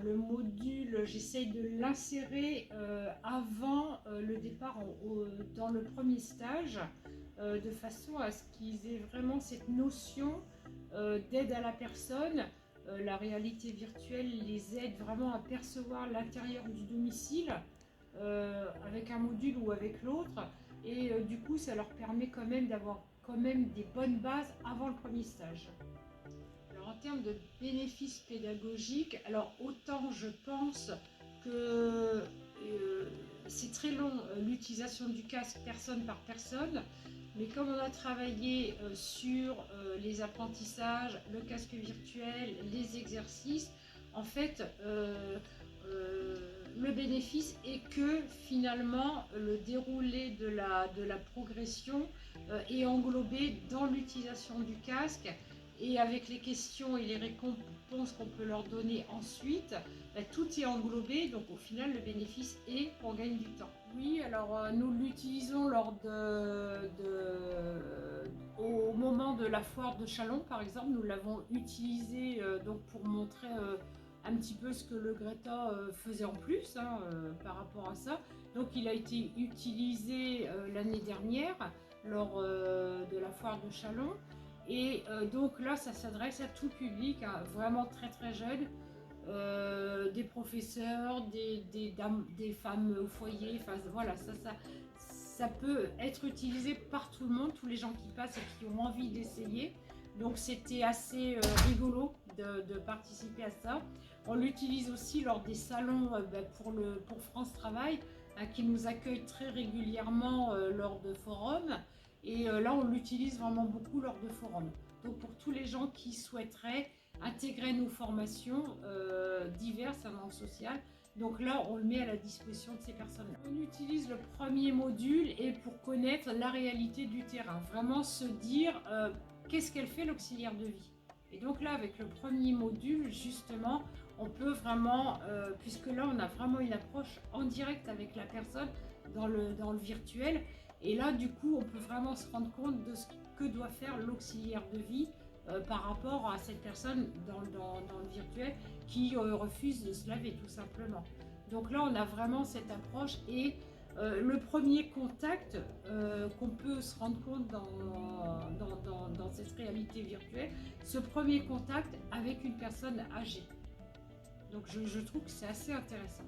le module, j'essaye de l'insérer avant le départ dans le premier stage, de façon à ce qu'ils aient vraiment cette notion d'aide à la personne. La réalité virtuelle les aide vraiment à percevoir l'intérieur du domicile avec un module ou avec l'autre. Et du coup, ça leur permet quand même d'avoir quand même des bonnes bases avant le premier stage. Alors, en termes de bénéfices pédagogiques, alors autant je pense que c'est très long l'utilisation du casque personne par personne, mais comme on a travaillé sur les apprentissages, le casque virtuel, les exercices, en fait, le bénéfice est que finalement le déroulé de la progression est englobé dans l'utilisation du casque. Et avec les questions et les récompenses qu'on peut leur donner ensuite, tout est englobé, donc au final le bénéfice est qu'on gagne du temps. Oui, alors nous l'utilisons au moment de la foire de Chalon par exemple, nous l'avons utilisé donc pour montrer un petit peu ce que le Greta faisait en plus par rapport à ça. Donc il a été utilisé l'année dernière lors de la foire de Chalon. Et donc là, ça s'adresse à tout public, vraiment très très jeune, des professeurs, des femmes au foyer, enfin voilà, ça peut être utilisé par tout le monde, tous les gens qui passent et qui ont envie d'essayer. Donc c'était assez rigolo de participer à ça. On l'utilise aussi lors des salons pour France Travail, qui nous accueille très régulièrement lors de forums. Et là, on l'utilise vraiment beaucoup lors de forums. Donc pour tous les gens qui souhaiteraient intégrer nos formations diverses dans le social, donc là, on le met à la disposition de ces personnes-là. On utilise le premier module et pour connaître la réalité du terrain, vraiment se dire qu'est-ce qu'elle fait l'auxiliaire de vie. Et donc là, avec le premier module, justement, on peut vraiment, puisque là, on a vraiment une approche en direct avec la personne dans le virtuel. Et là, du coup, on peut vraiment se rendre compte de ce que doit faire l'auxiliaire de vie par rapport à cette personne dans le virtuel qui refuse de se laver tout simplement. Donc là, on a vraiment cette approche et le premier contact qu'on peut se rendre compte dans cette réalité virtuelle, ce premier contact avec une personne âgée. Donc je trouve que c'est assez intéressant.